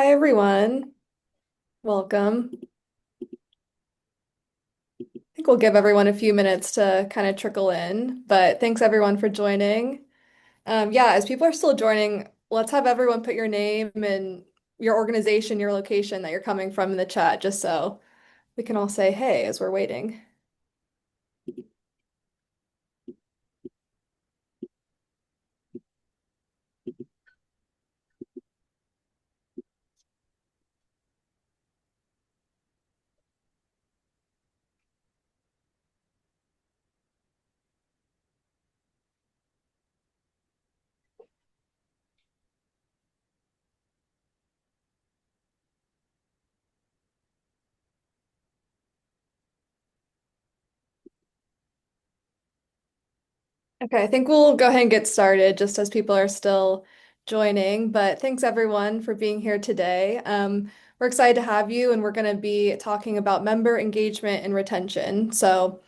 Hi, everyone. Welcome. I think we'll give everyone a few minutes to kind of trickle in, but thanks everyone for joining. Yeah, as people are still joining, let's have everyone put your name and your organization, your location that you're coming from in the chat, just so we can all say hey as we're waiting. Okay, I think we'll go ahead and get started just as people are still joining. But thanks everyone for being here today. We're excited to have you, and we're going to be talking about member engagement and retention. So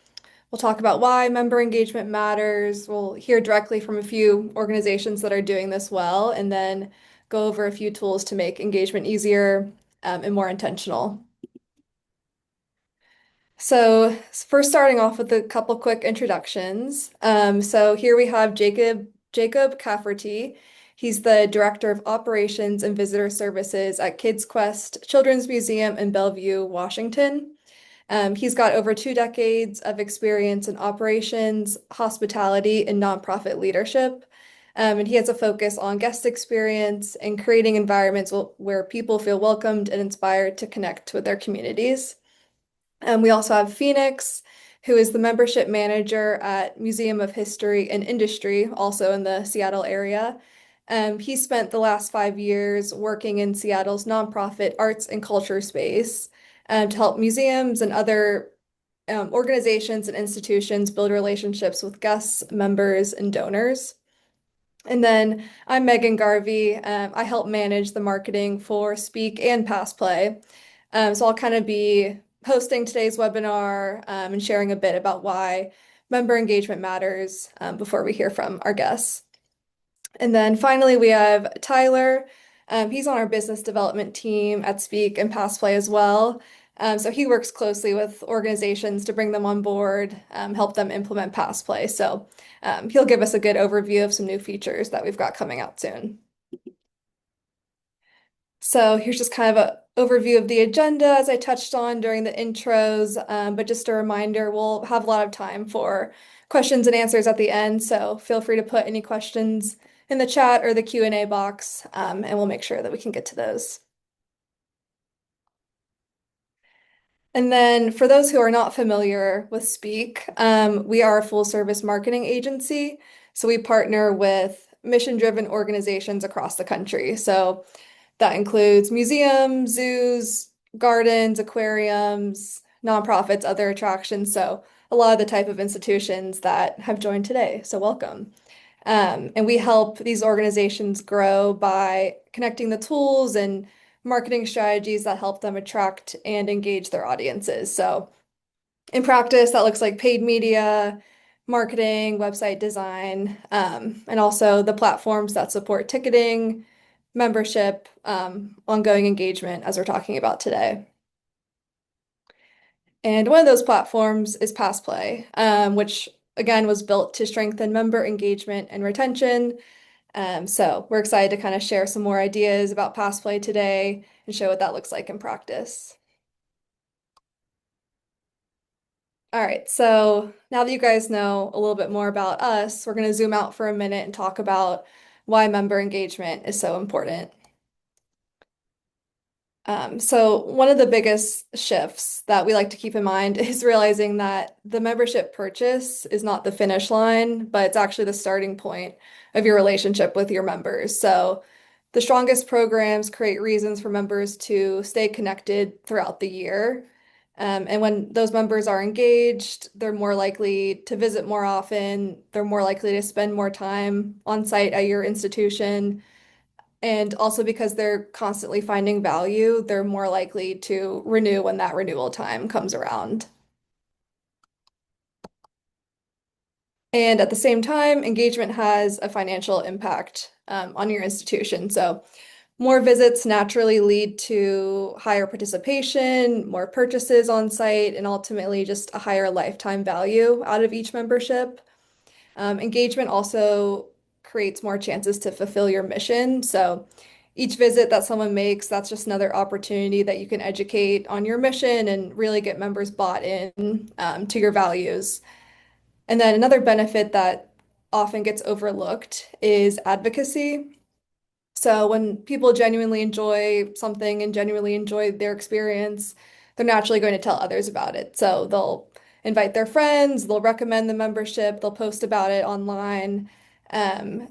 we'll talk about why member engagement matters. We'll hear directly from a few organizations that are doing this well, and then go over a few tools to make engagement easier, and more intentional. So, first starting off with a couple quick introductions. So here we have Jacob Cafferty. He's the Director of Operations and Visitor Services at KidsQuest Children's Museum in Bellevue, Washington. He's got over 2 decades of experience in operations, hospitality, and nonprofit leadership. And he has a focus on guest experience and creating environments where people feel welcomed and inspired to connect with their communities. We also have Phoenix, who is the membership manager at Museum of History and Industry, also in the Seattle area. He spent the last 5 years working in Seattle's nonprofit arts and culture space to help museums and other organizations and institutions build relationships with guests, members, and donors. And then I'm Megan Garvey. I help manage the marketing for Speak and PassPlay. So I'll kind of be hosting today's webinar and sharing a bit about why member engagement matters before we hear from our guests. And then finally, we have Tyler. He's on our business development team at Speak and PassPlay as well. So he works closely with organizations to bring them on board, help them implement PassPlay. So he'll give us a good overview of some new features that we've got coming out soon. So here's just kind of an overview of the agenda as I touched on during the intros, but just a reminder, we'll have a lot of time for questions and answers at the end, so feel free to put any questions in the chat or the Q&A box, and we'll make sure that we can get to those. And then for those who are not familiar with Speak, we are a full service marketing agency. So we partner with mission-driven organizations across the country. So that includes museums, zoos, gardens, aquariums, nonprofits, other attractions. So a lot of the type of institutions that have joined today. So welcome. And we help these organizations grow by connecting the tools and marketing strategies that help them attract and engage their audiences. So in practice, that looks like paid media, marketing, website design, and also the platforms that support ticketing, membership, ongoing engagement, as we're talking about today. And one of those platforms is PassPlay, which again was built to strengthen member engagement and retention. So we're excited to kind of share some more ideas about PassPlay today and show what that looks like in practice. All right, so now that you guys know a little bit more about us, we're going to zoom out for a minute and talk about why member engagement is so important. So one of the biggest shifts that we like to keep in mind is realizing that the membership purchase is not the finish line, but it's actually the starting point of your relationship with your members. So the strongest programs create reasons for members to stay connected throughout the year. And when those members are engaged, they're more likely to visit more often, they're more likely to spend more time on site at your institution. And also because they're constantly finding value, they're more likely to renew when that renewal time comes around. And at the same time, engagement has a financial impact on your institution. So More visits naturally lead to higher participation, more purchases on site, and ultimately just a higher lifetime value out of each membership. Engagement also creates more chances to fulfill your mission. So each visit that someone makes, that's just another opportunity that you can educate on your mission and really get members bought in to your values. And then another benefit that often gets overlooked is advocacy. So when people genuinely enjoy something and genuinely enjoy their experience, they're naturally going to tell others about it. So they'll invite their friends, they'll recommend the membership, they'll post about it online.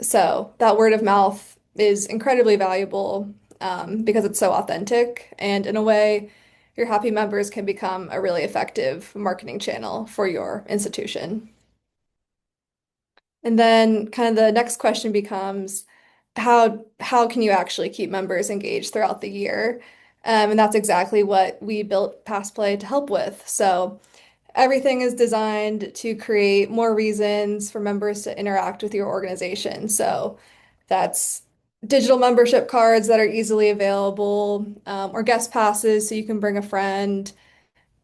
So that word of mouth is incredibly valuable because it's so authentic. And in a way, your happy members can become a really effective marketing channel for your institution. And then kind of the next question becomes how can you actually keep members engaged throughout the year? And that's exactly what we built PassPlay to help with. So everything is designed to create more reasons for members to interact with your organization. So that's digital membership cards that are easily available, or guest passes so you can bring a friend,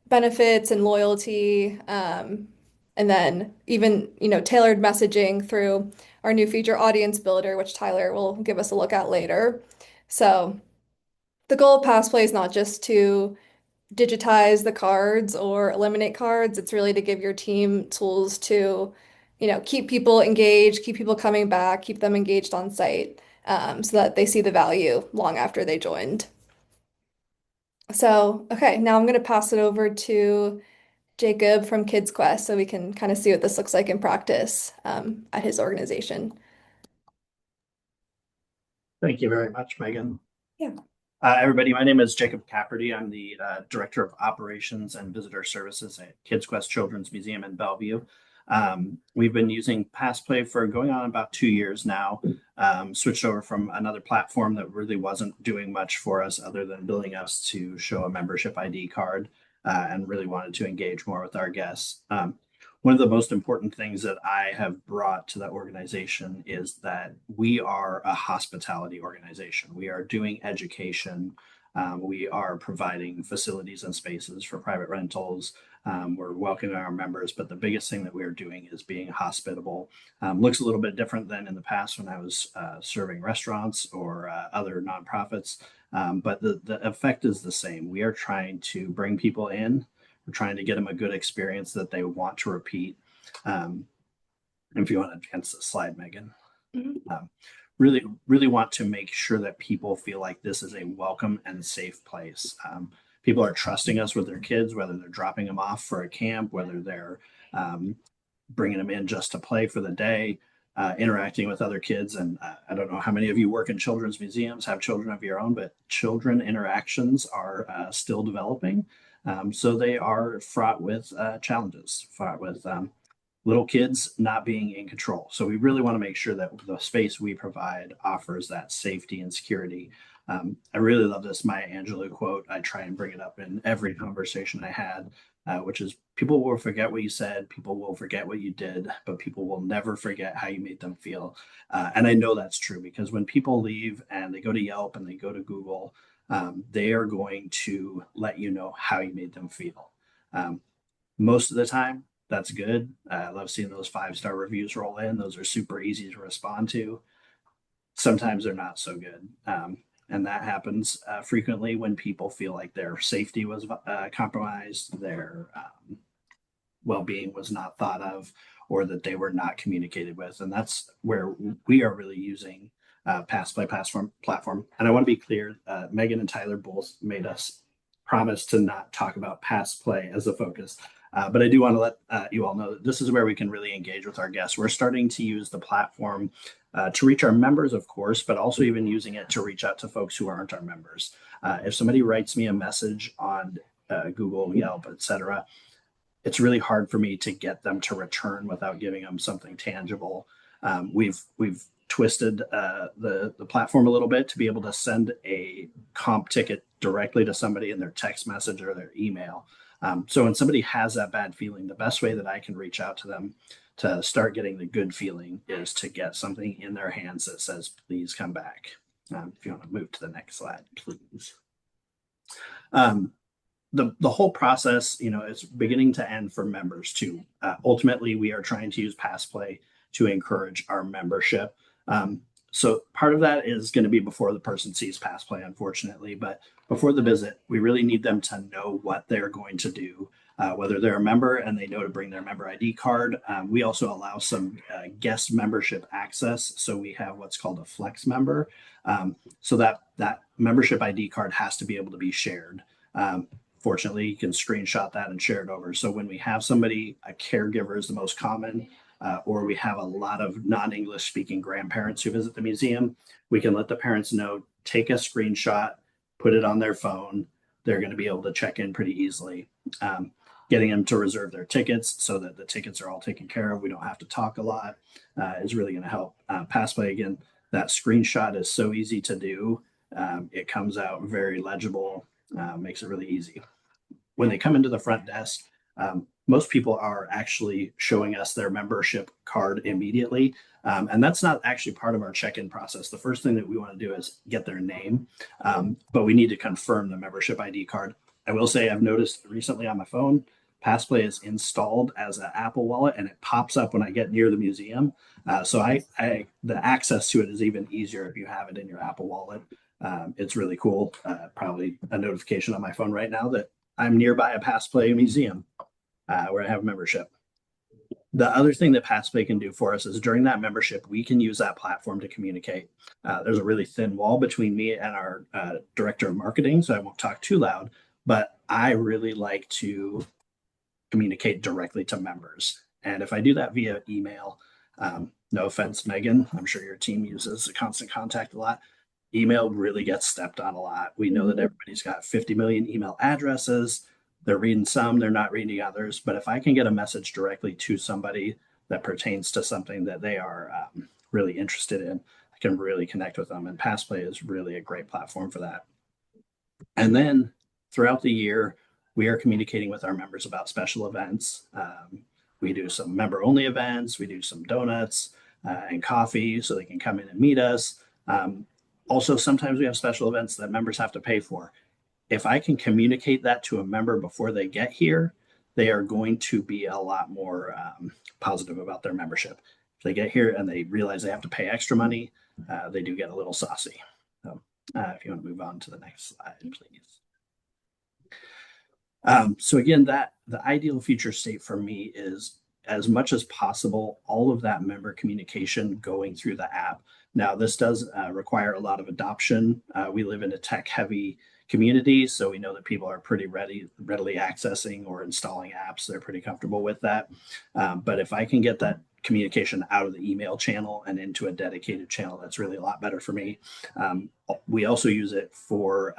benefits and loyalty, and then even, tailored messaging through our new feature Audience Builder, which Tyler will give us a look at later. So the goal of PassPlay is not just to digitize the cards or eliminate cards. It's really to give your team tools to, keep people engaged, keep people coming back, keep them engaged on site, so that they see the value long after they joined. So, okay, now I'm going to pass it over to Jacob from KidsQuest so we can kind of see what this looks like in practice at his organization. Thank you very much, Megan. Yeah. Everybody, my name is Jacob Cafferty. I'm the Director of Operations and Visitor Services at KidsQuest Children's Museum in Bellevue. We've been using PassPlay for going on about 2 years now. Switched over from another platform that really wasn't doing much for us other than billing us to show a membership ID card, and really wanted to engage more with our guests. One of the most important things that I have brought to that organization is that we are a hospitality organization. We are doing education. We are providing facilities and spaces for private rentals. We're welcoming our members, but the biggest thing that we're doing is being hospitable. Looks a little bit different than in the past when I was serving restaurants or other nonprofits, but the effect is the same. We are trying to bring people in. We're trying to get them a good experience that they want to repeat. Um, if you want to advance the slide, Megan. Mhm. Really, really want to make sure that people feel like this is a welcome and safe place. People are trusting us with their kids, whether they're dropping them off for a camp, whether they're um, bringing them in just to play for the day, interacting with other kids. And I don't know how many of you work in children's museums, have children of your own, but children interactions are still developing. So they are fraught with challenges, fraught with little kids not being in control. So we really want to make sure that the space we provide offers that safety and security. I really love this Maya Angelou quote. I try and bring it up in every conversation I had, which is people will forget what you said, people will forget what you did, but people will never forget how you made them feel. And I know that's true because when people leave and they go to Yelp and they go to Google, they are going to let you know how you made them feel. Um, Most of the time, that's good. I love seeing those 5-star reviews roll in. Those are super easy to respond to. Sometimes they're not so good. And that happens frequently when people feel like their safety was compromised, their well-being was not thought of, or that they were not communicated with. And that's where we are really using PassPlay platform. And I want to be clear, Megan and Tyler both made us promise to not talk about PassPlay as a focus. But I do want to let you all know that this is where we can really engage with our guests. We're starting to use the platform to reach our members, of course, but also even using it to reach out to folks who aren't our members. If somebody writes me a message on Google, Yelp, etc., it's really hard for me to get them to return without giving them something tangible. We've twisted the platform a little bit to be able to send a comp ticket directly to somebody in their text message or their email. So when somebody has that bad feeling, the best way that I can reach out to them to start getting the good feeling is to get something in their hands that says, please come back. If you want to move to the next slide, please. Um, the whole process, is beginning to end for members too. Ultimately, we are trying to use PassPlay to encourage our membership. So part of that is going to be before the person sees PassPlay, unfortunately, but before the visit, we really need them to know what they're going to do, whether they're a member and they know to bring their member ID card. We also allow some guest membership access. So we have what's called a flex member. So that membership ID card has to be able to be shared. Fortunately, you can screenshot that and share it over. So when we have somebody, a caregiver is the most common, or we have a lot of non-English speaking grandparents who visit the museum, we can let the parents know, take a screenshot, put it on their phone. They're going to be able to check in pretty easily. Getting them to reserve their tickets so that the tickets are all taken care of. We don't have to talk a lot is really going to help. PassPlay, again, that screenshot is so easy to do. It comes out very legible, makes it really easy. When they come into the front desk, most people are actually showing us their membership card immediately. And that's not actually part of our check-in process. The first thing that we want to do is get their name, but we need to confirm the membership ID card. I will say I've noticed recently on my phone, PassPlay is installed as an Apple Wallet, and it pops up when I get near the museum. So the access to it is even easier if you have it in your Apple Wallet. It's really cool. Probably a notification on my phone right now that I'm nearby a PassPlay museum where I have membership. The other thing that PassPlay can do for us is during that membership, we can use that platform to communicate. There's a really thin wall between me and our director of marketing, so I won't talk too loud, but I really like to communicate directly to members. And if I do that via email, no offense, Megan, I'm sure your team uses a constant contact a lot. Email really gets stepped on a lot. We know that everybody's got 50 million email addresses. They're reading some, they're not reading others. But if I can get a message directly to somebody that pertains to something that they are really interested in, I can really connect with them. And PassPlay is really a great platform for that. And then throughout the year, we are communicating with our members about special events. We do some member only events, we do some donuts and coffee so they can come in and meet us. Also, sometimes we have special events that members have to pay for. If I can communicate that to a member before they get here, they are going to be a lot more positive about their membership. If they get here and they realize they have to pay extra money, they do get a little saucy. So, if you want to move on to the next slide, please. So again, the ideal future state for me is as much as possible, all of that member communication going through the app. Now, this does require a lot of adoption. We live in a tech-heavy community, so we know that people are pretty readily accessing or installing apps. They're pretty comfortable with that. But if I can get that communication out of the email channel and into a dedicated channel, that's really a lot better for me. We also use it for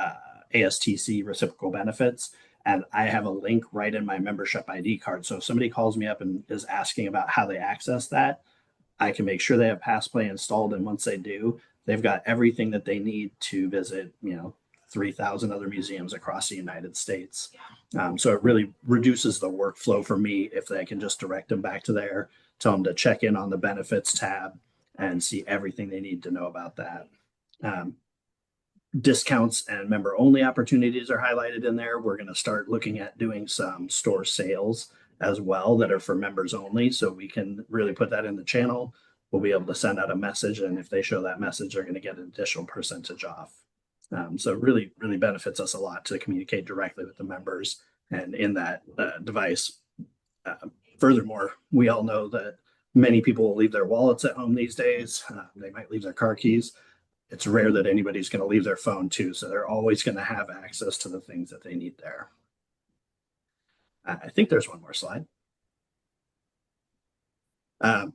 ASTC reciprocal benefits. And I have a link right in my membership ID card. So if somebody calls me up and is asking about how they access that, I can make sure they have PassPlay installed. And once they do, they've got everything that they need to visit, 3,000 other museums across the United States. So it really reduces the workflow for me if they can just direct them back to there, tell them to check in on the benefits tab and see everything they need to know about that. Discounts and member only opportunities are highlighted in there. We're going to start looking at doing some store sales as well that are for members only. So we can really put that in the channel. We'll be able to send out a message. And if they show that message, they're going to get an additional percentage off. So it really, really benefits us a lot to communicate directly with the members and in that device. Furthermore, we all know that many people will leave their wallets at home these days. They might leave their car keys. It's rare that anybody's going to leave their phone too. So they're always going to have access to the things that they need there. I think there's one more slide. Some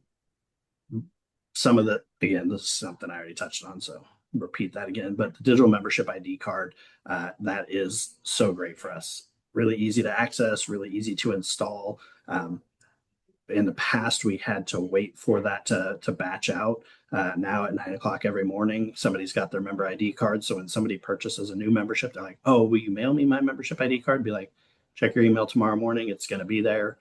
of the, again, this is something I already touched on, so repeat that again, but the digital membership ID card, that is so great for us. Really easy to access, really easy to install. In the past, we had to wait for that to batch out. Now at 9 o'clock every morning, somebody's got their member ID card. So when somebody purchases a new membership, they're like, oh, will you mail me my membership ID card? Be like, check your email tomorrow morning. It's going to be there.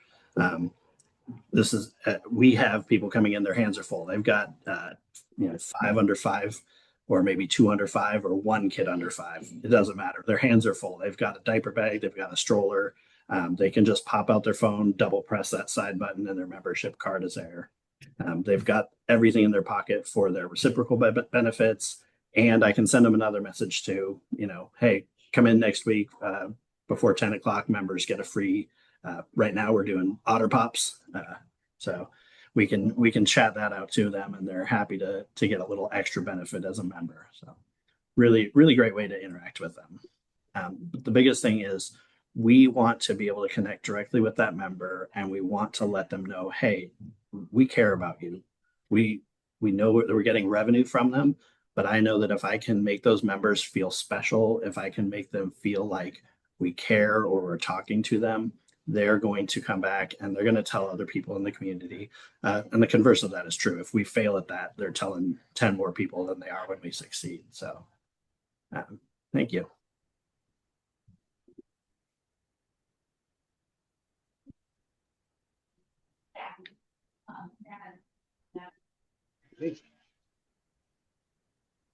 We have people coming in, their hands are full. They've got, 5 under 5 or maybe two under five or one kid under five. It doesn't matter. Their hands are full. They've got a diaper bag, they've got a stroller. They can just pop out their phone, double press that side button, and their membership card is there. They've got everything in their pocket for their reciprocal benefits. And I can send them another message to, hey, come in next week before 10 o'clock. Members get a free. Right now, we're doing Otter Pops. So we can chat that out to them, and they're happy to get a little extra benefit as a member. So really, really great way to interact with them. But the biggest thing is we want to be able to connect directly with that member, and we want to let them know, hey, we care about you. We know that we're getting revenue from them, but I know that if I can make those members feel special, if I can make them feel like we care or we're talking to them, they're going to come back and they're going to tell other people in the community. And the converse of that is true. If we fail at that, they're telling 10 more people than they are when we succeed. So thank you.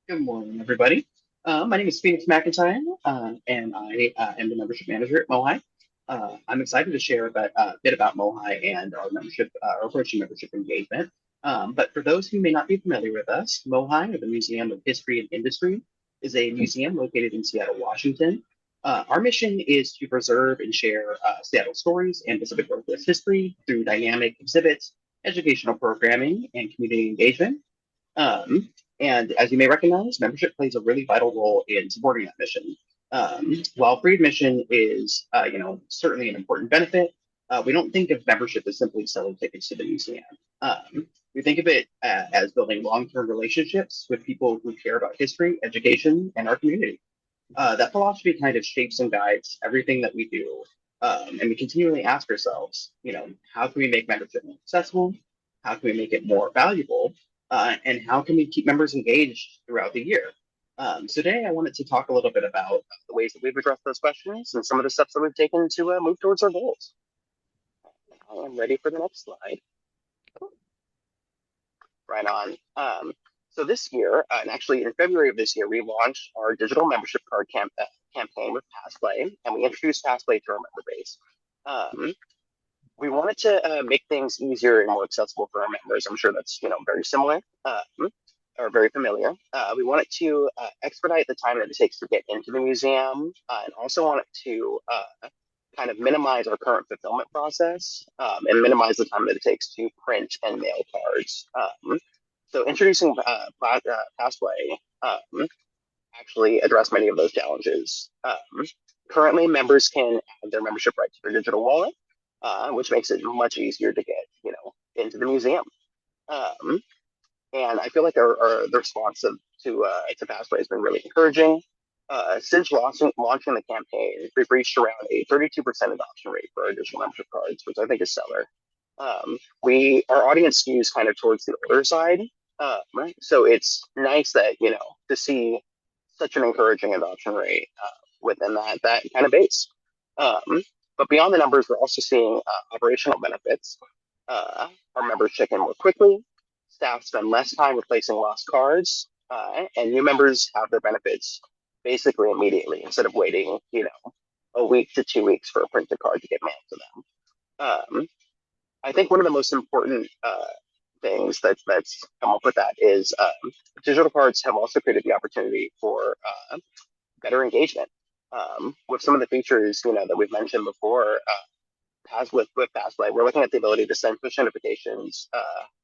Good morning, everybody. My name is Phoenix McIntyre, and I am the membership manager at MOHAI. I'm excited to share a bit about MOHAI and our our approaching membership engagement. But for those who may not be familiar with us, MOHAI, or the Museum of History and Industry, is a museum located in Seattle, Washington. Our mission is to preserve and share Seattle stories and Pacific Northwest history through dynamic exhibits, educational programming, and community engagement. Um, and as you may recognize, membership plays a really vital role in supporting that mission. While free admission is, certainly an important benefit, we don't think of membership as simply selling tickets to the museum. We think of it as building long-term relationships with people who care about history, education, and our community. That philosophy kind of shapes and guides everything that we do. And we continually ask ourselves, how can we make membership more accessible? How can we make it more valuable? And how can we keep members engaged throughout the year? So today, I wanted to talk a little bit about the ways that we've addressed those questions and some of the steps that we've taken to move towards our goals. I'm ready for the next slide. Right on. So this year, and actually in February of this year, we launched our digital membership card campaign with PassPlay, and we introduced PassPlay to our member base. We wanted to make things easier and more accessible for our members. I'm sure that's very similar or very familiar. We wanted to expedite the time that it takes to get into the museum, and also wanted to kind of minimize our current fulfillment process and minimize the time that it takes to print and mail cards. So introducing PassPlay actually address many of those challenges. Currently, members can add their membership right to their digital wallet, which makes it much easier to get, into the museum. And I feel like the response to PassPlay has been really encouraging. Since launching the campaign, we've reached around a 32% adoption rate for our digital membership cards, which I think is stellar. Our audience skews kind of towards the older side, so it's nice that to see such an encouraging adoption rate within that kind of base. But beyond the numbers, we're also seeing operational benefits. Our members check in more quickly, staff spend less time replacing lost cards, and new members have their benefits basically immediately instead of waiting, a week to 2 weeks for a printed card to get mailed to them. I think one of the most important things that's come up with that is digital cards have also created the opportunity for better engagement. With some of the features, that we've mentioned before, with PassPlay, we're looking at the ability to send push notifications,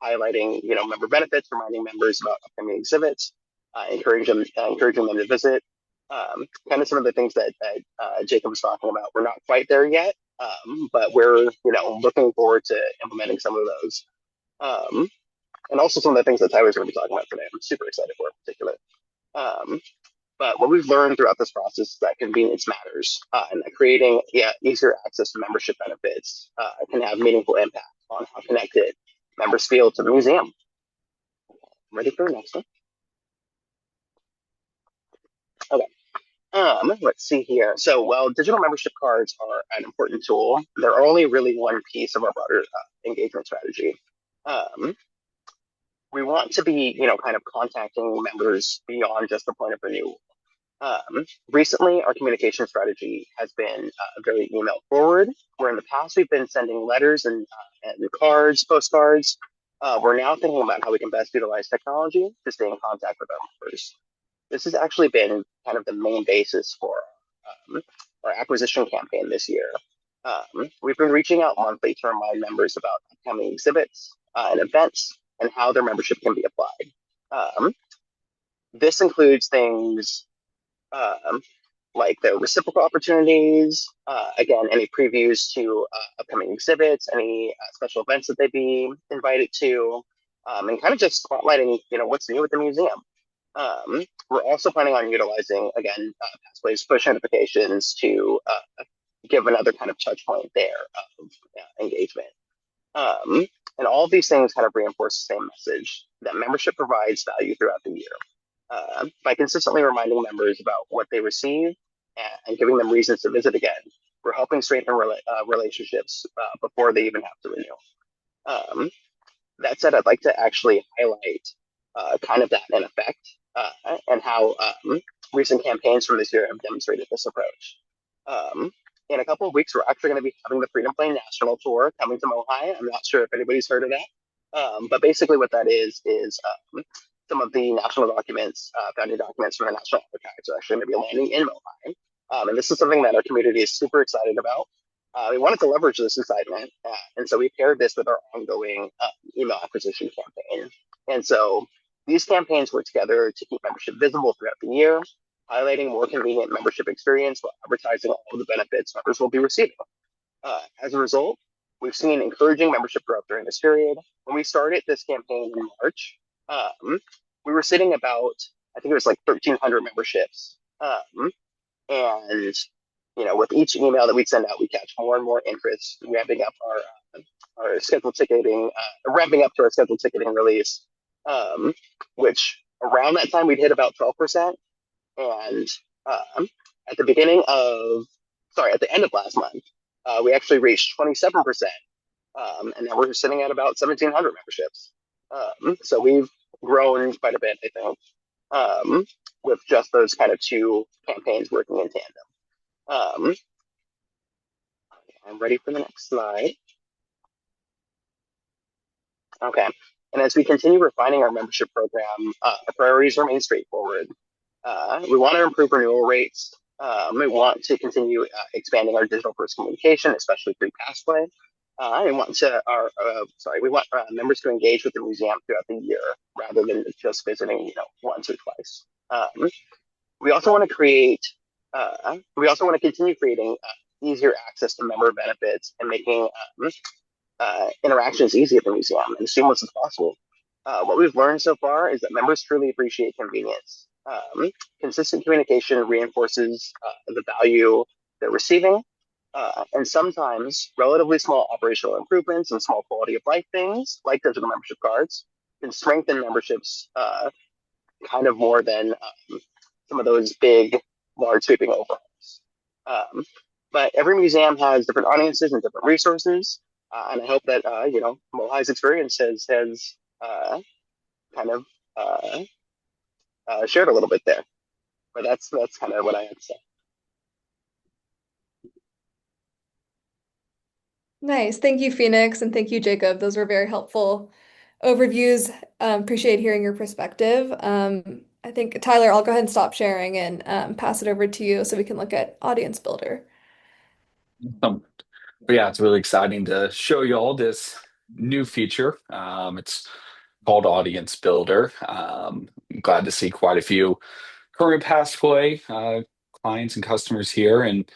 highlighting, member benefits, reminding members about upcoming exhibits, encouraging them to visit. Kind of some of the things that Jacob was talking about. We're not quite there yet, but we're, looking forward to implementing some of those. And also some of the things that Tyler's going to be talking about today. I'm super excited for in particular. But what we've learned throughout this process is that convenience matters, and that creating easier access to membership benefits can have meaningful impact on how connected members feel to the museum. Ready for the next one? Okay. Let's see here. So, while digital membership cards are an important tool, they're only really one piece of our broader engagement strategy. we want to be, kind of contacting members beyond just the point of renewal. Recently, our communication strategy has been very email forward, where in the past we've been sending letters and cards, postcards. We're now thinking about how we can best utilize technology to stay in contact with our members. This has actually been kind of the main basis for our acquisition campaign this year. We've been reaching out monthly to remind members about upcoming exhibits and events and how their membership can be applied. This includes things um, like the reciprocal opportunities, again, any previews to upcoming exhibits, any special events that they'd be invited to, and kind of just spotlighting, what's new at the museum. We're also planning on utilizing, again, PassPlay's push notifications to give another kind of touch point there of engagement. And all of these things kind of reinforce the same message that membership provides value throughout the year. By consistently reminding members about what they receive and giving them reasons to visit again, we're helping strengthen relationships before they even have to renew. That said, I'd like to actually highlight kind of that in effect and how recent campaigns from this year have demonstrated this approach. In a couple of weeks, we're actually going to be having the Freedom Plane National Tour coming to MOHAI. I'm not sure if anybody's heard of that. But basically what that is some of the national documents, founding documents from the National Archives are actually going to be landing in MOHAI. And this is something that our community is super excited about. We wanted to leverage this excitement, and so we paired this with our ongoing email acquisition campaign. And so these campaigns work together to keep membership visible throughout the year, highlighting more convenient membership experience while advertising all of the benefits members will be receiving. As a result, we've seen encouraging membership growth during this period. When we started this campaign in March, we were sitting about, I think it was like 1,300 memberships. And with each email that we send out, we catch more and more interest, ramping up our scheduled ticketing, ramping up to our scheduled ticketing release, which around that time we'd hit about 12%. And at the end of last month, we actually reached 27%. And now we're sitting at about 1,700 memberships. So we've grown quite a bit, I think, with just those kind of two campaigns working in tandem. I'm ready for the next slide. Okay. And as we continue refining our membership program, our priorities remain straightforward. We want to improve renewal rates. We want to continue expanding our digital first communication, especially through PassPlay. We want members to engage with the museum throughout the year rather than just visiting, once or twice. We also want to continue creating easier access to member benefits and making interactions easy at the museum and as seamless as possible. What we've learned so far is that members truly appreciate convenience. Consistent communication reinforces the value they're receiving. And sometimes relatively small operational improvements and small quality of life things like digital membership cards can strengthen memberships kind of more than some of those big, large sweeping overhauls. But every museum has different audiences and different resources. And I hope that, MOHAI's experience has kind of shared a little bit there. But that's kind of what I had to say. Nice. Thank you, Phoenix, and thank you, Jacob. Those were very helpful overviews. Appreciate hearing your perspective. I think, Tyler, I'll go ahead and stop sharing and pass it over to you so we can look at Audience Builder. But yeah, it's really exciting to show you all this new feature. It's called Audience Builder. I'm glad to see quite a few current PassPlay clients and customers here, and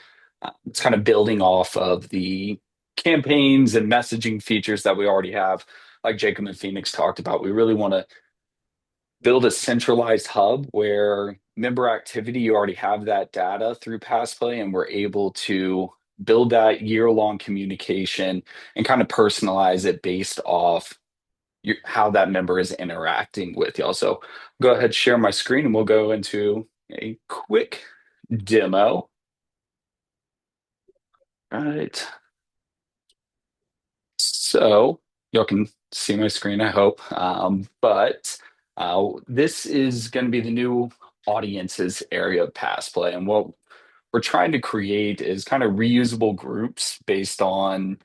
it's kind of building off of the campaigns and messaging features that we already have. Like Jacob and Phoenix talked about, we really want to build a centralized hub where member activity, you already have that data through PassPlay, and we're able to build that year-long communication and kind of personalize it based off how that member is interacting with y'all. So go ahead, share my screen, and we'll go into a quick demo. All right. So y'all can see my screen, I hope. But this is going to be the new audiences area of PassPlay. And what we're trying to create is kind of reusable groups based on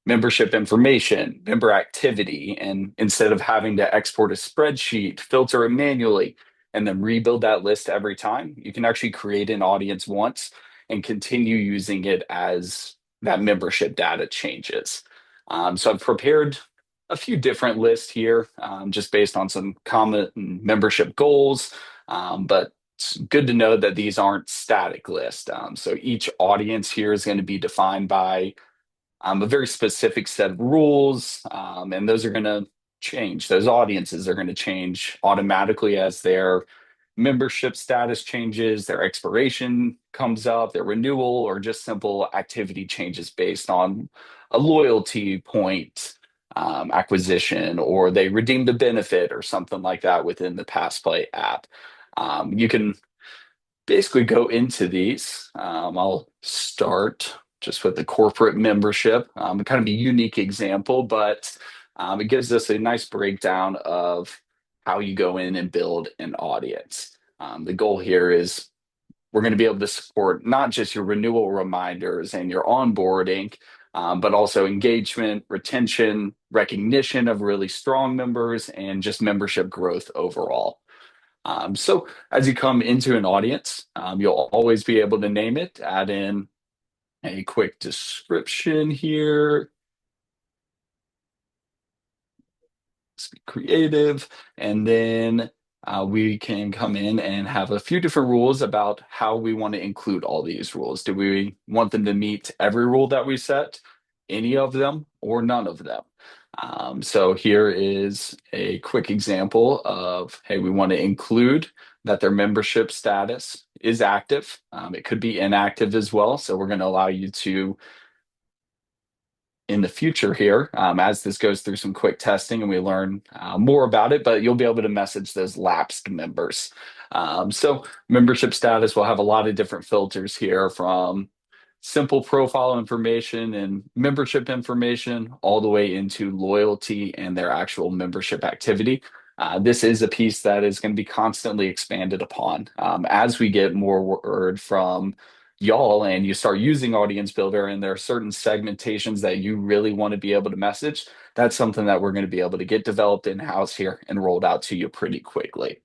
membership information, member activity, and instead of having to export a spreadsheet, filter it manually, and then rebuild that list every time, you can actually create an audience once and continue using it as that membership data changes. So I've prepared a few different lists here, just based on some common membership goals, but it's good to know that these aren't static lists. So each audience here is going to be defined by a very specific set of rules, and those are going to change. Those audiences are going to change automatically as their membership status changes, their expiration comes up, their renewal, or just simple activity changes based on a loyalty point acquisition, or they redeemed a benefit or something like that within the PassPlay app. You can basically go into these. I'll start just with the corporate membership, kind of a unique example, but it gives us a nice breakdown of how you go in and build an audience. The goal here is we're going to be able to support not just your renewal reminders and your onboarding, but also engagement, retention, recognition of really strong members, and just membership growth overall. So as you come into an audience, you'll always be able to name it, add in a quick description here, let's be creative, and then we can come in and have a few different rules about how we want to include all these rules. Do we want them to meet every rule that we set, any of them, or none of them? So here is a quick example of, hey, we want to include that their membership status is active. It could be inactive as well. So we're going to allow you to, in the future here, as this goes through some quick testing and we learn more about it, but you'll be able to message those lapsed members. So membership status will have a lot of different filters here, from simple profile information and membership information all the way into loyalty and their actual membership activity. This is a piece that is going to be constantly expanded upon as we get more word from y'all and you start using Audience Builder, and there are certain segmentations that you really want to be able to message. That's something that we're going to be able to get developed in-house here and rolled out to you pretty quickly.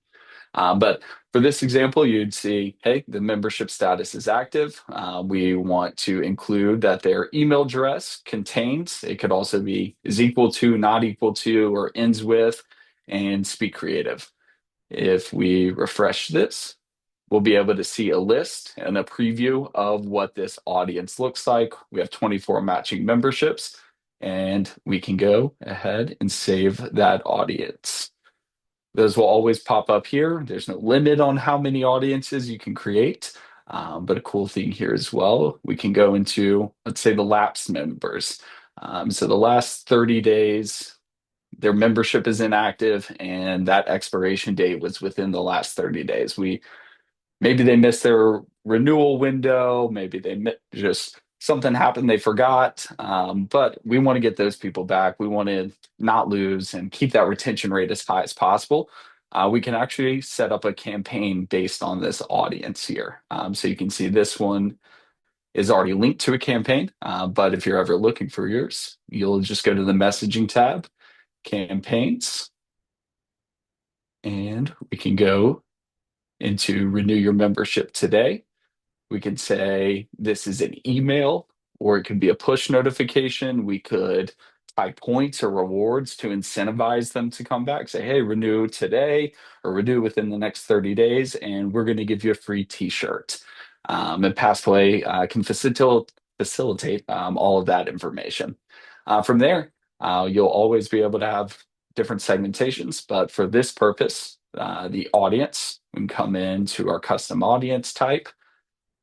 But for this example, you'd see, hey, the membership status is active. We want to include that their email address contains, it could also be is equal to, not equal to, or ends with, and speak creative. If we refresh this, we'll be able to see a list and a preview of what this audience looks like. We have 24 matching memberships, and we can go ahead and save that audience. Those will always pop up here. There's no limit on how many audiences you can create. But a cool thing here as well, we can go into, let's say, the lapsed members. So the last 30 days, their membership is inactive, and that expiration date was within the last 30 days. Maybe they missed their renewal window, maybe they just something happened, they forgot. But we want to get those people back. We want to not lose and keep that retention rate as high as possible. We can actually set up a campaign based on this audience here. So you can see this one is already linked to a campaign, but if you're ever looking for yours, you'll just go to the messaging tab, campaigns, and we can go into renew your membership today. We can say this is an email, or it could be a push notification. We could tie points or rewards to incentivize them to come back. Say, hey, renew today or renew within the next 30 days, and we're going to give you a free t-shirt. And PassPlay can facilitate all of that information. From there, you'll always be able to have different segmentations, but for this purpose, the audience, we can come into our custom audience type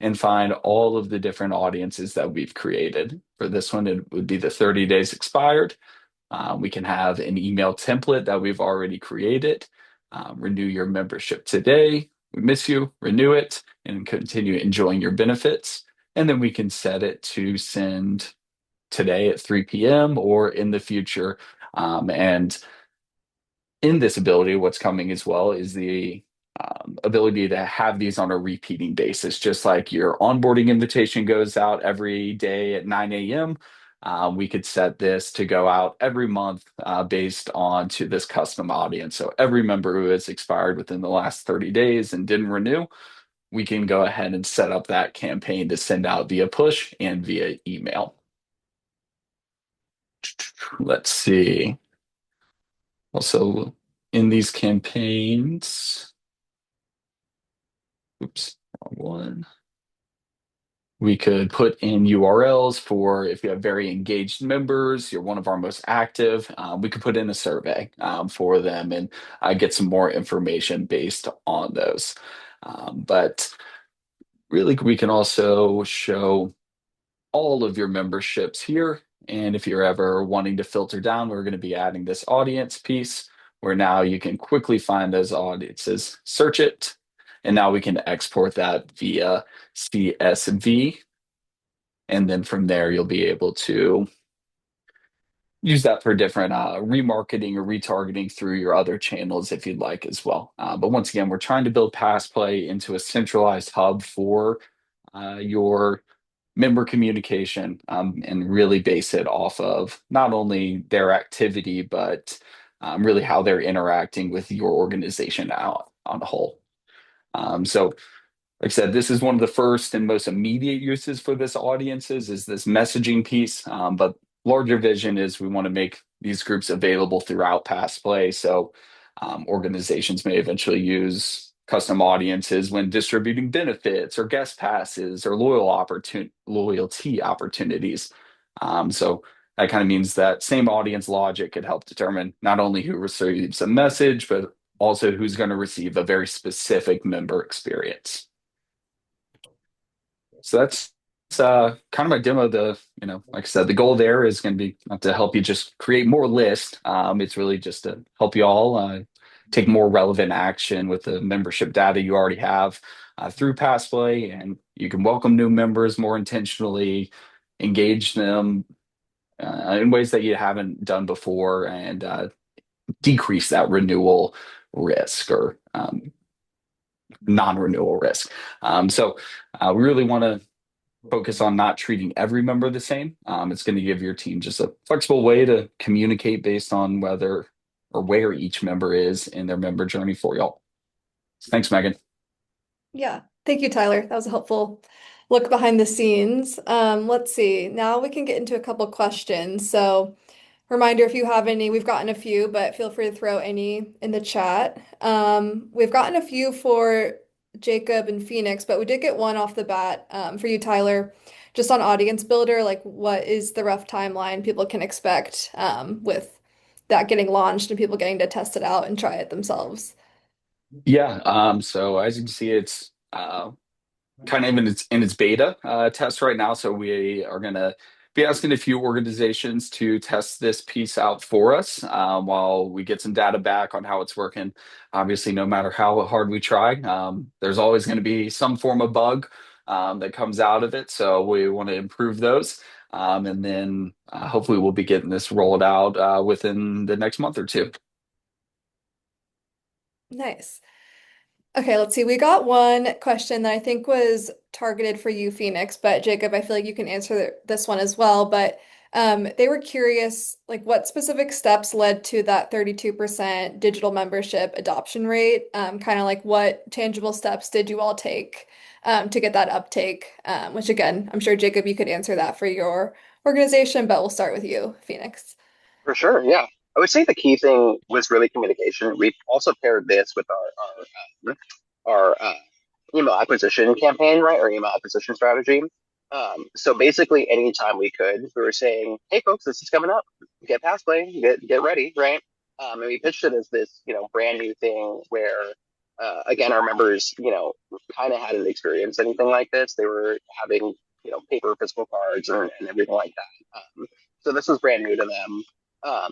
and find all of the different audiences that we've created. For this one, it would be the 30 days expired. We can have an email template that we've already created. Renew your membership today. We miss you, renew it, and continue enjoying your benefits. And then we can set it to send today at 3 p.m. or in the future And in this ability, what's coming as well is the ability to have these on a repeating basis, just like your onboarding invitation goes out every day at 9 a.m. We could set this to go out every month based on to this custom audience. So every member who has expired within the last 30 days and didn't renew, we can go ahead and set up that campaign to send out via push and via email. Let's see. Also, in these campaigns, oops, wrong one. We could put in URLs for if you have very engaged members, you're one of our most active. We could put in a survey for them and get some more information based on those. But really, we can also show all of your memberships here. And if you're ever wanting to filter down, we're going to be adding this audience piece where now you can quickly find those audiences, search it, and now we can export that via CSV. And then from there, you'll be able to use that for different remarketing or retargeting through your other channels if you'd like as well. But once again, we're trying to build PassPlay into a centralized hub for your member communication and really base it off of not only their activity, but really how they're interacting with your organization out on a whole. So like I said, this is one of the first and most immediate uses for this audiences is this messaging piece. But larger vision is we want to make these groups available throughout PassPlay. So organizations may eventually use custom audiences when distributing benefits or guest passes or loyalty opportunities. So that kind of means that same audience logic could help determine not only who receives a message, but also who's going to receive a very specific member experience. So that's kind of my demo. Like I said, the goal there is going to be not to help you just create more lists. It's really just to help you all take more relevant action with the membership data you already have through PassPlay, and you can welcome new members more intentionally, engage them in ways that you haven't done before, and decrease that renewal risk or non-renewal risk. So we really want to focus on not treating every member the same. It's going to give your team just a flexible way to communicate based on whether or where each member is in their member journey for y'all. Thanks, Megan. Yeah, thank you, Tyler. That was a helpful look behind the scenes. Let's see. Now we can get into a couple questions. So, reminder if you have any, we've gotten a few, but feel free to throw any in the chat. We've gotten a few for Jacob and Phoenix, but we did get one off the bat for you, Tyler, just on Audience Builder. Like, what is the rough timeline people can expect with that getting launched and people getting to test it out and try it themselves? Yeah. So as you can see, it's kind of in its beta test right now. So we are going to be asking a few organizations to test this piece out for us while we get some data back on how it's working. Obviously, no matter how hard we try, there's always going to be some form of bug that comes out of it. So we want to improve those. And then hopefully we'll be getting this rolled out within the next month or two. Nice. Okay, let's see. We got one question that I think was targeted for you, Phoenix, but Jacob, I feel like you can answer this one as well. But they were curious, like what specific steps led to that 32% digital membership adoption rate? Kind of like what tangible steps did you all take to get that uptake? Which again, I'm sure Jacob, you could answer that for your organization, but we'll start with you, Phoenix. For sure, yeah. I would say the key thing was really communication. We also paired this with our email acquisition campaign, right? Our email acquisition strategy. So basically, anytime we could, we were saying, "Hey, folks, this is coming up. Get past play. Get ready, right?" And we pitched it as this, brand new thing where, again, our members, kind of hadn't experienced anything like this. They were having, paper physical cards and everything like that. So this was brand new to them.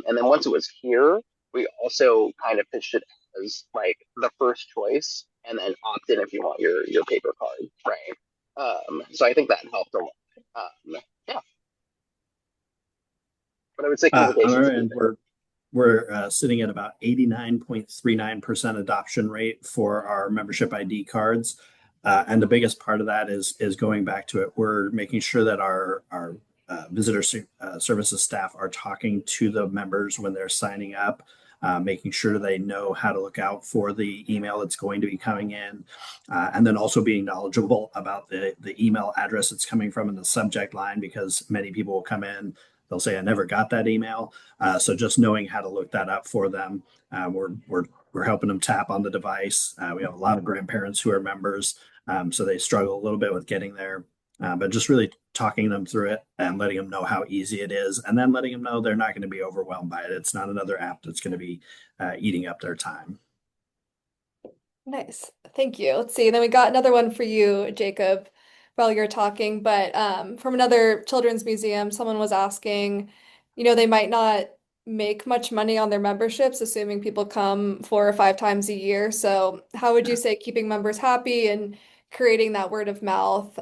And then once it was here, we also kind of pitched it as like the first choice, and then opt in if you want your paper card, right? So I think that helped a lot. Yeah, but I would say On communication our is a key end, thing. we're sitting at about 89.39% adoption rate for our membership ID cards. And the biggest part of that is going back to it. We're making sure that our visitor services staff are talking to the members when they're signing up, making sure they know how to look out for the email that's going to be coming in, and then also being knowledgeable about the email address it's coming from in the subject line, because many people will come in, they'll say, I never got that email. So just knowing how to look that up for them. We're helping them tap on the device. We have a lot of grandparents who are members, so they struggle a little bit with getting there. But just really talking them through it and letting them know how easy it is, and then letting them know they're not going to be overwhelmed by it. It's not another app that's going to be eating up their time. Nice. Thank you. Let's see. Then we got another one for you, Jacob, while you're talking, but from another children's museum, someone was asking, they might not make much money on their memberships, assuming people come 4 or 5 times a year. So how would you say keeping members happy and creating that word of mouth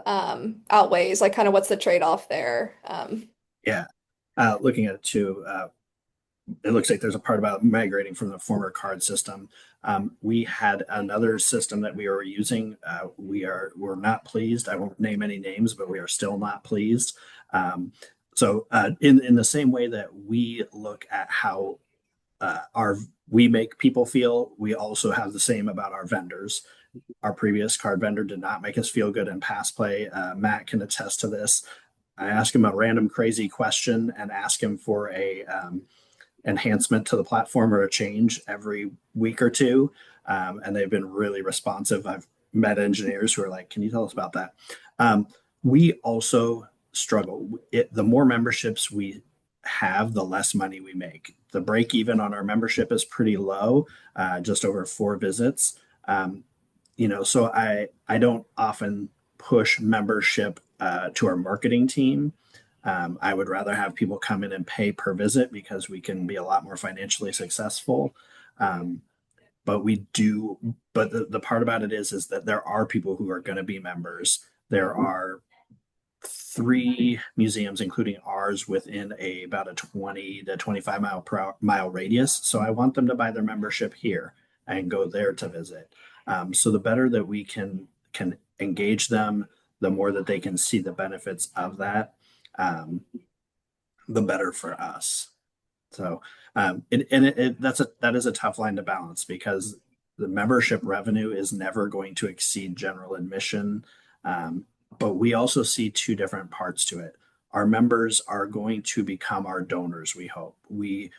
outweighs, like kind of what's the trade-off there? Yeah. Looking at it too, it looks like there's a part about migrating from the former card system. We had another system that we were using. We're not pleased. I won't name any names, but we are still not pleased. In the same way that we look at how we make people feel, we also have the same about our vendors. Our previous card vendor did not make us feel good in PassPlay. Matt can attest to this. I ask him a random crazy question and ask him for a enhancement to the platform or a change every week or two. And they've been really responsive. I've met engineers who are like, can you tell us about that? We also struggle. The more memberships we have, the less money we make. The break even on our membership is pretty low, just over 4 visits. So I don't often push membership to our marketing team. I would rather have people come in and pay per visit because we can be a lot more financially successful. But the part about it is that there are people who are going to be members. There are 3 museums, including ours, within about a 20 to 25 mile radius. So I want them to buy their membership here and go there to visit. So the better that we can engage them, the more that they can see the benefits of that, the better for us. So that is a tough line to balance, because the membership revenue is never going to exceed general admission. But we also see 2 different parts to it. Our members are going to become our donors, we hope. We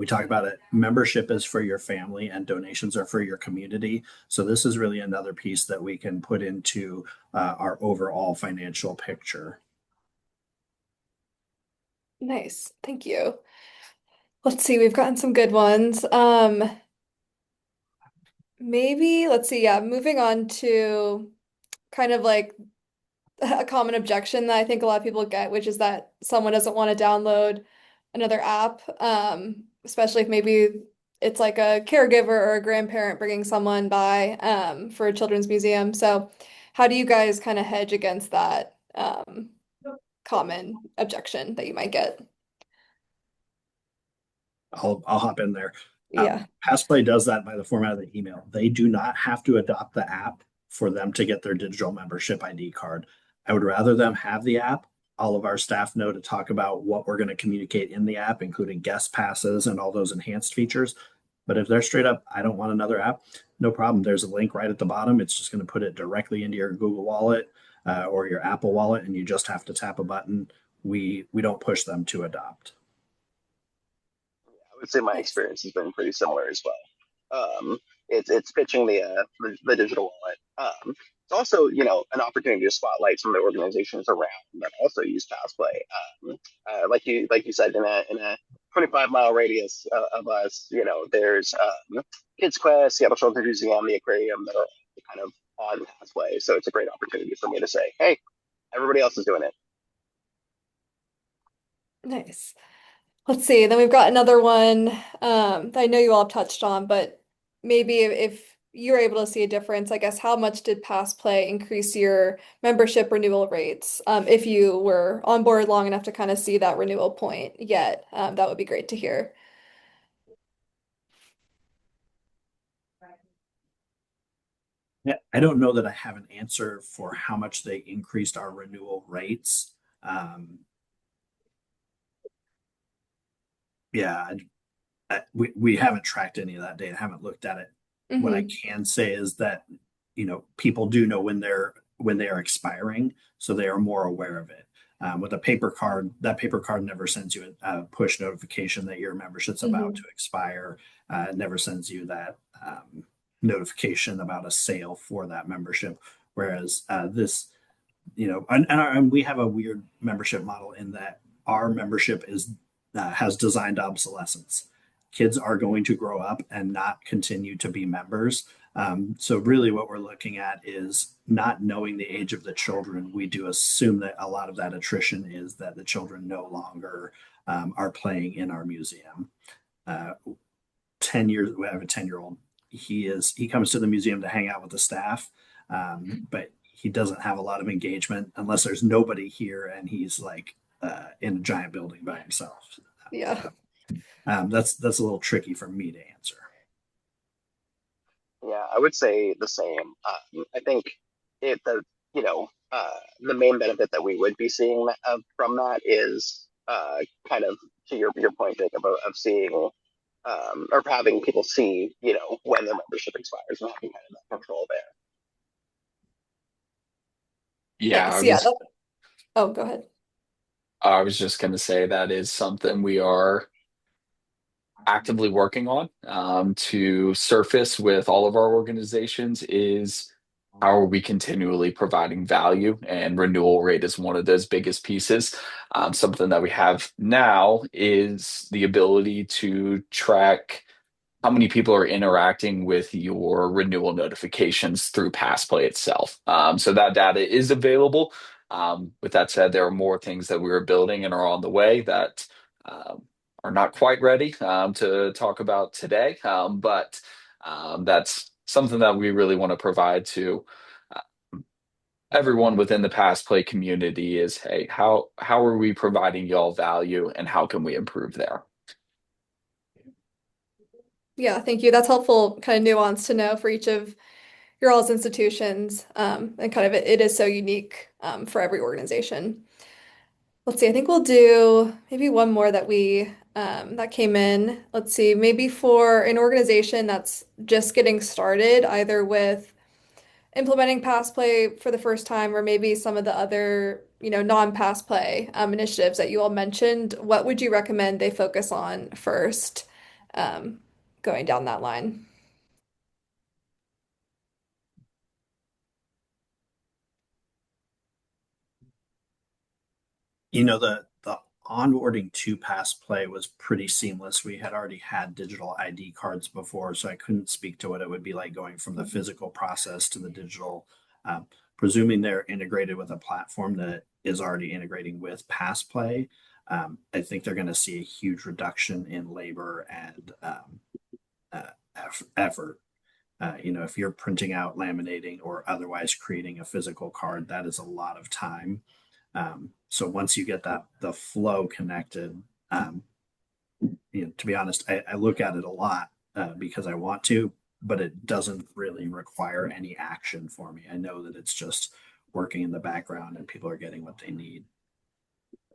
talk about it. Membership is for your family and donations are for your community. So this is really another piece that we can put into our overall financial picture. Nice. Thank you. Let's see, we've gotten some good ones. Maybe, let's see, yeah, moving on to kind of like a common objection that I think a lot of people get, which is that someone doesn't want to download another app, especially if maybe it's like a caregiver or a grandparent bringing someone by for a children's museum. So how do you guys kind of hedge against that common objection that you might get? I'll hop in there. Yeah. PassPlay does that by the format of the email. They do not have to adopt the app for them to get their digital membership ID card. I would rather them have the app. All of our staff know to talk about what we're going to communicate in the app, including guest passes and all those enhanced features. But if they're straight up, I don't want another app, no problem. There's a link right at the bottom. It's just going to put it directly into your Google Wallet or your Apple Wallet, and you just have to tap a button. We don't push them to adopt. I would say my Nice. experience has been pretty similar as well. It's pitching the digital wallet. It's also an opportunity to spotlight some of the organizations around that also use PassPlay. Like you said, in a 25-mile radius of us, there's KidsQuest, Seattle Children's Museum, the Aquarium that are kind of on PassPlay. So it's a great opportunity for me to say, hey, everybody else is doing it. Nice. Let's see. Then we've got another one that I know you all have touched on, but maybe if you're able to see a difference, I guess, how much did PassPlay increase your membership renewal rates? If you were on board long enough to kind of see that renewal point yet, that would be great to hear. I don't know that I have an answer for how much they increased our renewal rates. Yeah, we haven't tracked any of that data, haven't looked at it. What I Hmm. can say is that, people do know when they are expiring, so they are more aware of it. With a paper card, that paper card never sends you a push notification that your membership's about to Hmm. expire. It never sends you that notification about a sale for that membership. Whereas this, and we have a weird membership model in that our membership is has designed obsolescence. Kids are going to grow up and not continue to be members. So really, what we're looking at is not knowing the age of the children. We do assume that a lot of that attrition is that the children no longer are playing in our museum. 10 years, we have a 10-year-old. He comes to the museum to hang out with the staff, but he doesn't have a lot of engagement unless there's nobody here and he's like in a giant building by himself. Yeah. So that's a little tricky for me to answer. Yeah, I would say the same. I think it the the main benefit that we would be seeing from that is kind of to your point, Jacob, of seeing or having people see when their membership expires and having kind of that control there. Yeah, Nice. Yeah. Oh, go ahead. I was just going to say that is something we are actively working on to surface with all of our organizations is how are we continually providing value, and renewal rate is one of those biggest pieces. Something that we have now is the ability to track how many people are interacting with your renewal notifications through PassPlay itself. So that data is available. With that said, there are more things that we are building and are on the way that um, are not quite ready to talk about today. But that's something that we really want to provide to uh, everyone within the PassPlay community is, hey, how are we providing y'all value and how can we improve there? Yeah, thank you. That's helpful kind of nuance to know for each of your all's institutions. And kind of it is so unique for every organization. Let's see, I think we'll do maybe one more that came in. Let's see, maybe for an organization that's just getting started, either with implementing PassPlay for the first time or maybe some of the other, non-PassPlay initiatives that you all mentioned, what would you recommend they focus on first, um, going down that line? The onboarding to PassPlay was pretty seamless. We had already had digital ID cards before, so I couldn't speak to what it would be like going from the physical process to the digital. Presuming they're integrated with a platform that is already integrating with PassPlay, I think they're going to see a huge reduction in labor and effort. If you're printing out, laminating, or otherwise creating a physical card, that is a lot of time. So once you get the flow connected, to be honest, I look at it a lot because I want to, but it doesn't really require any action for me. I know that it's just working in the background and people are getting what they need.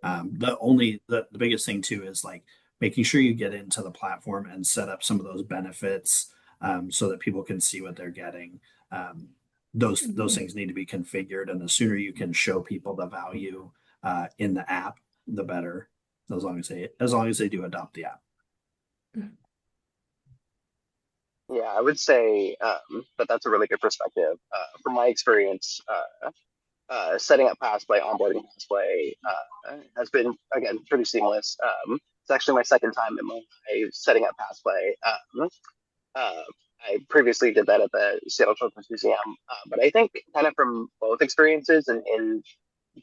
The biggest thing too is like making sure you get into the platform and set up some of those benefits so that people can see what they're getting. Those Mhm. things need to be configured, and the sooner you can show people the value in the app, the better. As long as they do adopt the app. Yeah, I would say that that's a really good perspective. From my experience, setting up PassPlay, onboarding PassPlay has been again pretty seamless. It's actually my second time at MOHAI setting up PassPlay. Uh, I previously did that at the Seattle Children's Museum, but I think kind of from both experiences and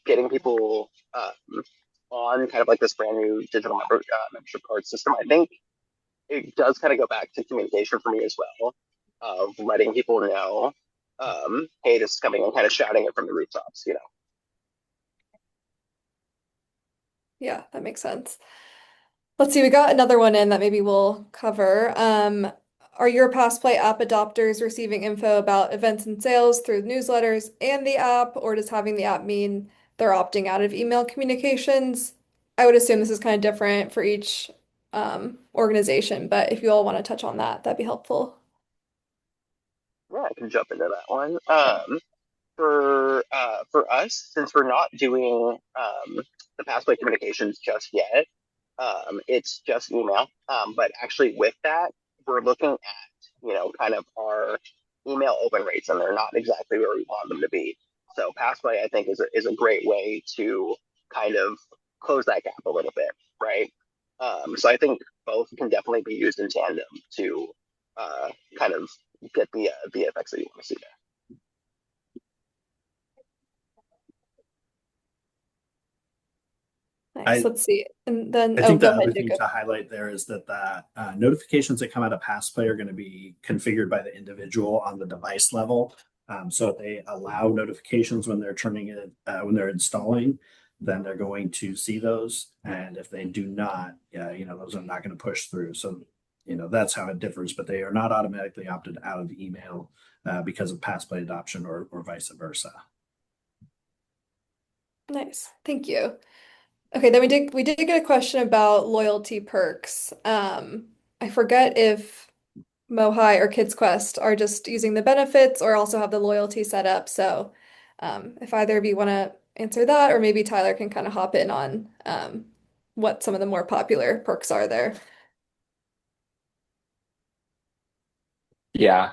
getting people on kind of like this brand new digital membership card system, I think it does kind of go back to communication for me as well, of letting people know, hey, this is coming, and kind of shouting it from the rooftops. Yeah, that makes sense. Let's see, we got another one in that maybe we'll cover. Are your PassPlay app adopters receiving info about events and sales through newsletters and the app, or does having the app mean they're opting out of email communications? I would assume this is kind of different for each organization, but if you all want to touch on that, that'd be helpful. Yeah, I can jump into that one. For us, since we're not doing the Passplay communications just yet, it's just email. But actually, with that, we're looking at kind of our email open rates, and they're not exactly where we want them to be. So Passplay, I think, is a great way to kind of close that gap a little bit, right? So I think both can definitely be used in tandem to kind of get the effects that you want to see there. Nice. Let's see. And then, I oh, think go the ahead, other thing Jacob. to highlight there is that the notifications that come out of PassPlay are going to be configured by the individual on the device level. So if they allow notifications when they're turning it, when they're installing, then they're going to see those. And if they do not, those are not going to push through. So, that's how it differs, but they are not automatically opted out of email because of PassPlay adoption or vice versa. Nice. Thank you. Okay, then we did get a question about loyalty perks. I forget if MOHAI or KidsQuest are just using the benefits or also have the loyalty set up. So if either of you want to answer that, or maybe Tyler can kind of hop in on what some of the more popular perks are there. Yeah,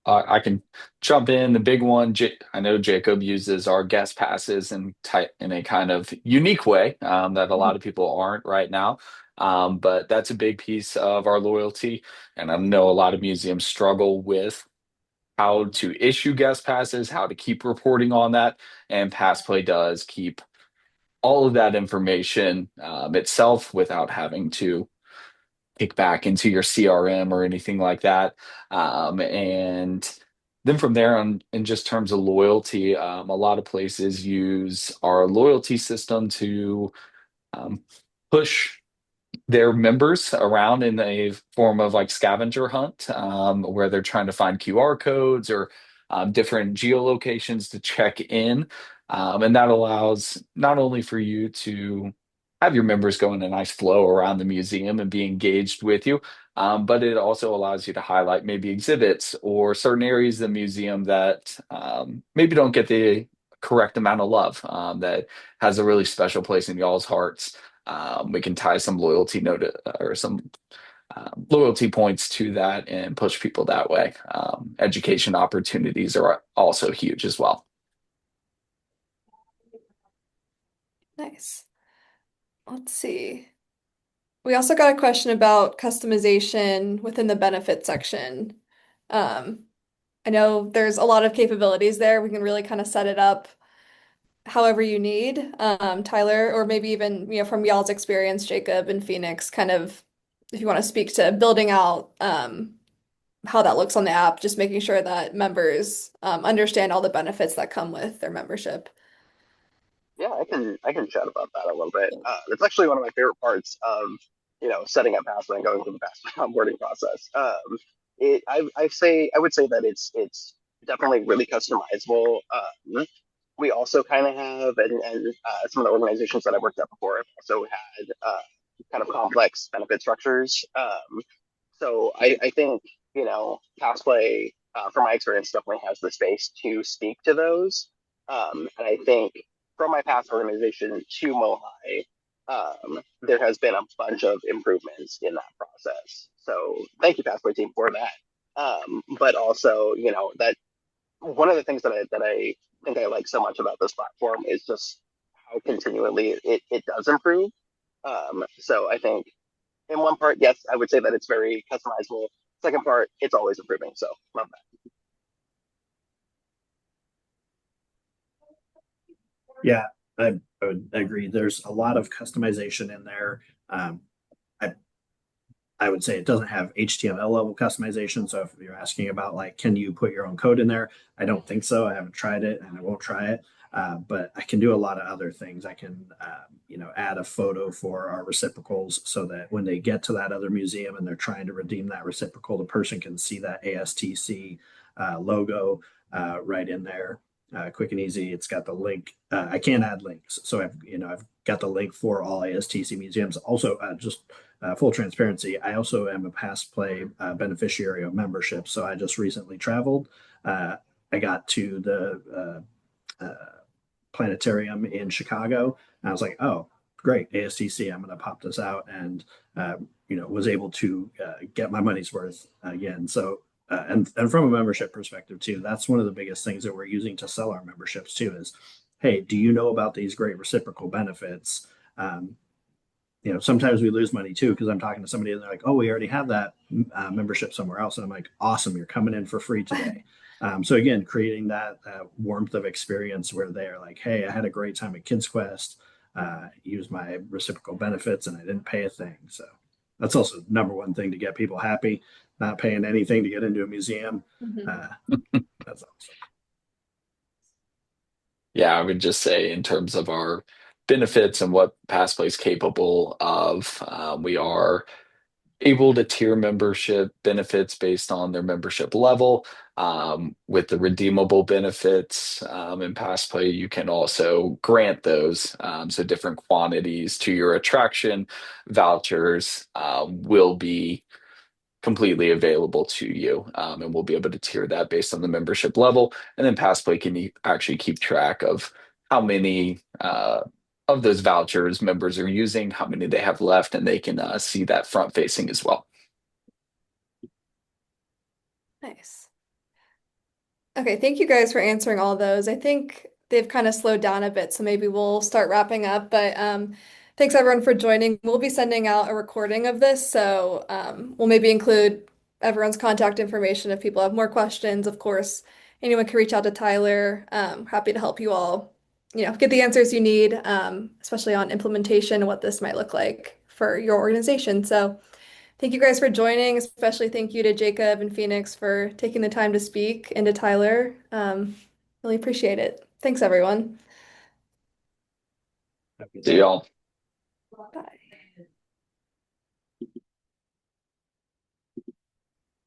I can jump in. The big one, I know Jacob uses our guest passes in a kind of unique way that a lot of people aren't right now. But that's a big piece of our loyalty. And I know a lot of museums struggle with how to issue guest passes, how to keep reporting on that. And PassPlay does keep all of that information itself without having to kick back into your CRM or anything like that. And then from there on, in just terms of loyalty, a lot of places use our loyalty system to um, push their members around in a form of like scavenger hunt, where they're trying to find QR codes or different geolocations to check in. And that allows not only for you to have your members go in a nice flow around the museum and be engaged with you, but it also allows you to highlight maybe exhibits or certain areas of the museum that maybe don't get the correct amount of love, that has a really special place in y'all's hearts. We can tie some loyalty note or some loyalty points to that and push people that way. Education opportunities are also huge as well. Nice. Let's see. We also got a question about customization within the benefit section. Um, I know there's a lot of capabilities there. We can really kind of set it up however you need. Tyler, or maybe even, from y'all's experience, Jacob and Phoenix, kind of if you want to speak to building out how that looks on the app, just making sure that members understand all the benefits that come with their membership. Yeah, I can chat about that a little bit. It's actually one of my favorite parts of setting up Password and going through the Password onboarding process. I would say that it's definitely really customizable. We also kind of have, and some of the organizations that I worked at before have also had kind of complex benefit structures. So I think Passplay, from my experience, definitely has the space to speak to those. And I think from my past organization to MOHAI, there has been a bunch of improvements in that process. So thank you, Passplay team, for that. But also, that one of the things that I think I like so much about this platform is just how continually it does improve. So I think in one part, yes, I would say that it's very customizable. Second part, it's always improving. So love that. Yeah, I would agree. There's a lot of customization in there. I I would say it doesn't have HTML level customization. So if you're asking about like, can you put your own code in there? I don't think so. I haven't tried it and I won't try it. But I can do a lot of other things. I can, add a photo for our reciprocals so that when they get to that other museum and they're trying to redeem that reciprocal, the person can see that ASTC logo right in there. Quick and easy. It's got the link. I can add links, so I've got the link for all ASTC museums. Also, just full transparency, I also am a PassPlay beneficiary of membership. So I just recently traveled. I got to the planetarium in Chicago, and I was like, oh, great, ASTC. I'm going to pop this out, and was able to get my money's worth again. So and from a membership perspective too, that's one of the biggest things that we're using to sell our memberships too is, hey, do you know about these great reciprocal benefits? Sometimes we lose money too because I'm talking to somebody and they're like, oh, we already have that membership somewhere else. And I'm like, awesome, you're coming in for free today. So again, creating that warmth of experience where they're like, hey, I had a great time at KidsQuest, used my reciprocal benefits and I didn't pay a thing. So that's also number one thing to get people happy, not paying anything to get into a museum. That's awesome. Yeah, I would just say in terms of our benefits and what PassPlay is capable of, we are able to tier membership benefits based on their membership level. With the redeemable benefits in PassPlay, you can also grant those. So different quantities to your attraction vouchers will be completely available to you. And we'll be able to tier that based on the membership level. And then PassPlay can actually keep track of how many of those vouchers members are using, how many they have left, and they can see that front facing as well. Nice. Okay, thank you guys for answering all those. I think they've kind of slowed down a bit, so maybe we'll start wrapping up. But thanks everyone for joining. We'll be sending out a recording of this, so we'll maybe include everyone's contact information if people have more questions. Of course, anyone can reach out to Tyler. Happy to help you all, get the answers you need, especially on implementation and what this might look like for your organization. So. Thank you guys for joining, especially thank you to Jacob and Phoenix for taking the time to speak and to Tyler. Really appreciate it. Thanks, everyone. Have a good See day. y'all. Bye.